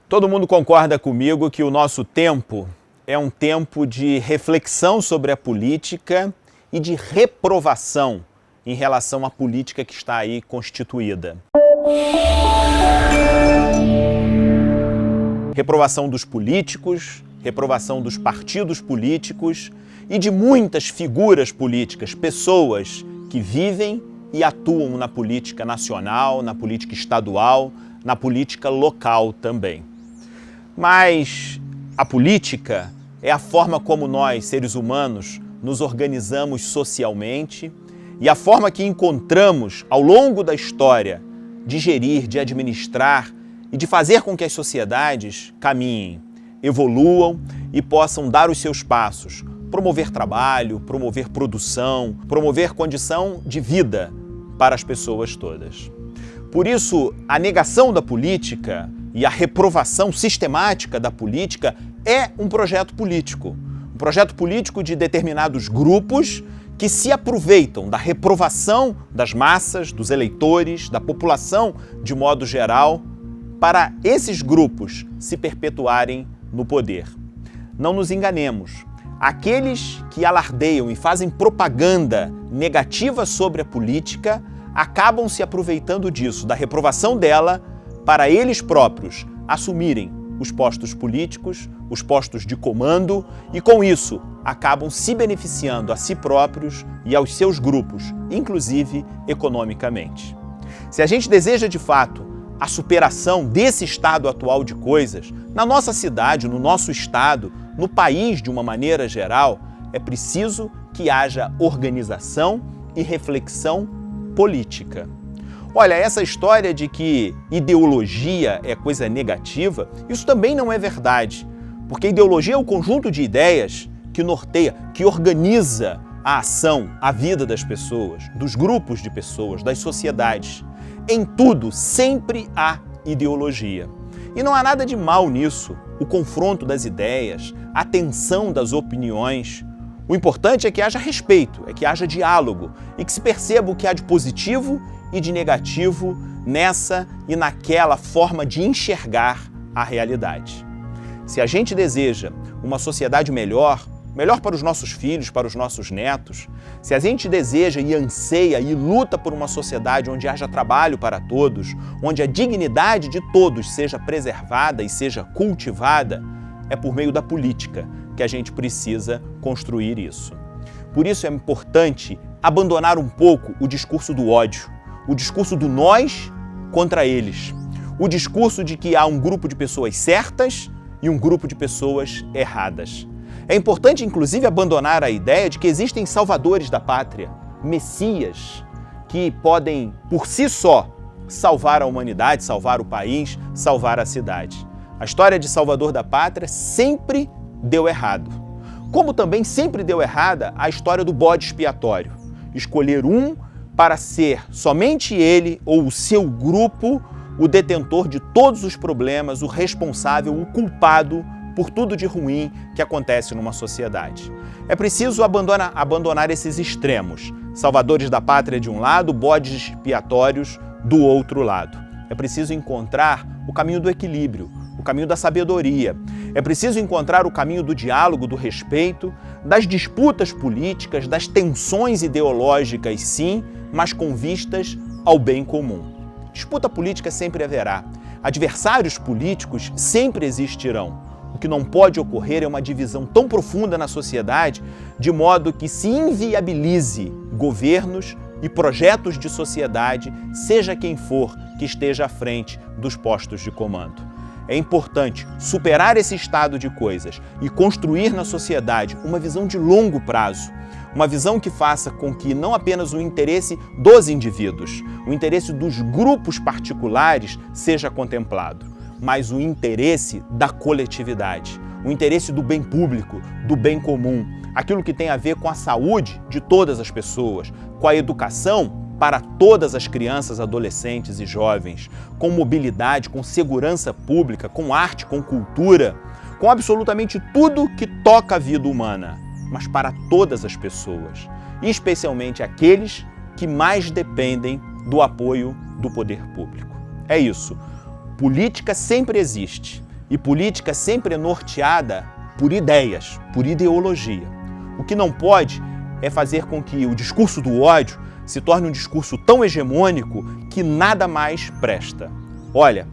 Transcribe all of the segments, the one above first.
Todo mundo concorda comigo que o nosso tempo é um tempo de reflexão sobre a política e de reprovação em relação à política que está aí constituída. Reprovação dos políticos, reprovação dos partidos políticos e de muitas figuras políticas, pessoas que vivem e atuam na política nacional, na política estadual, na política local também. Mas a política é a forma como nós, seres humanos, nos organizamos socialmente e a forma que encontramos ao longo da história de gerir, de administrar e de fazer com que as sociedades caminhem, evoluam e possam dar os seus passos, promover trabalho, promover produção, promover condição de vida para as pessoas todas. Por isso, a negação da política e a reprovação sistemática da política é um projeto político. Um projeto político de determinados grupos que se aproveitam da reprovação das massas, dos eleitores, da população de modo geral, para esses grupos se perpetuarem no poder. Não nos enganemos. Aqueles que alardeiam e fazem propaganda negativa sobre a política acabam se aproveitando disso, da reprovação dela, para eles próprios assumirem os postos políticos, os postos de comando e, com isso, acabam se beneficiando a si próprios e aos seus grupos, inclusive economicamente. Se a gente deseja, de fato, a superação desse estado atual de coisas, na nossa cidade, no nosso estado, no país de uma maneira geral, é preciso que haja organização e reflexão política. Olha, essa história de que ideologia é coisa negativa, isso também não é verdade, porque ideologia é o conjunto de ideias que norteia, que organiza a ação, a vida das pessoas, dos grupos de pessoas, das sociedades. Em tudo, sempre há ideologia. E não há nada de mal nisso, o confronto das ideias, a tensão das opiniões. O importante é que haja respeito, é que haja diálogo e que se perceba o que há de positivo e de negativo nessa e naquela forma de enxergar a realidade. Se a gente deseja uma sociedade melhor para os nossos filhos, para os nossos netos, se a gente deseja e anseia e luta por uma sociedade onde haja trabalho para todos, onde a dignidade de todos seja preservada e seja cultivada, é por meio da política que a gente precisa construir isso. Por isso é importante abandonar um pouco o discurso do ódio, o discurso do nós contra eles, o discurso de que há um grupo de pessoas certas e um grupo de pessoas erradas. É importante, inclusive, abandonar a ideia de que existem salvadores da pátria, messias, que podem, por si só, salvar a humanidade, salvar o país, salvar a cidade. A história de Salvador da Pátria sempre deu errado. Como também sempre deu errada a história do bode expiatório. Escolher um para ser somente ele ou o seu grupo o detentor de todos os problemas, o responsável, o culpado por tudo de ruim que acontece numa sociedade. É preciso abandonar esses extremos, salvadores da pátria de um lado, bodes expiatórios do outro lado. É preciso encontrar o caminho do equilíbrio, o caminho da sabedoria. É preciso encontrar o caminho do diálogo, do respeito, das disputas políticas, das tensões ideológicas, sim, mas com vistas ao bem comum. Disputa política sempre haverá. Adversários políticos sempre existirão. O que não pode ocorrer é uma divisão tão profunda na sociedade, de modo que se inviabilize governos e projetos de sociedade, seja quem for que esteja à frente dos postos de comando. É importante superar esse estado de coisas e construir na sociedade uma visão de longo prazo, uma visão que faça com que não apenas o interesse dos indivíduos, o interesse dos grupos particulares seja contemplado, mas o interesse da coletividade, o interesse do bem público, do bem comum, aquilo que tem a ver com a saúde de todas as pessoas, com a educação para todas as crianças, adolescentes e jovens, com mobilidade, com segurança pública, com arte, com cultura, com absolutamente tudo que toca a vida humana, mas para todas as pessoas, e especialmente aqueles que mais dependem do apoio do poder público. É isso. Política sempre existe. E política sempre é norteada por ideias, por ideologia. O que não pode é fazer com que o discurso do ódio se torne um discurso tão hegemônico que nada mais presta. Olha,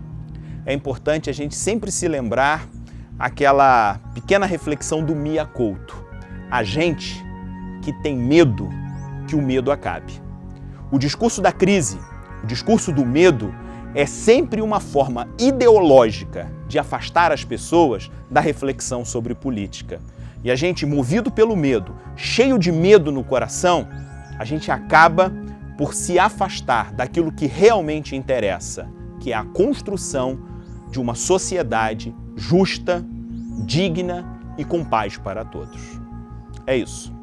é importante a gente sempre se lembrar aquela pequena reflexão do Mia Couto. A gente que tem medo que o medo acabe. O discurso da crise, o discurso do medo é sempre uma forma ideológica de afastar as pessoas da reflexão sobre política. E a gente, movido pelo medo, cheio de medo no coração, a gente acaba por se afastar daquilo que realmente interessa, que é a construção de uma sociedade justa, digna e com paz para todos. É isso.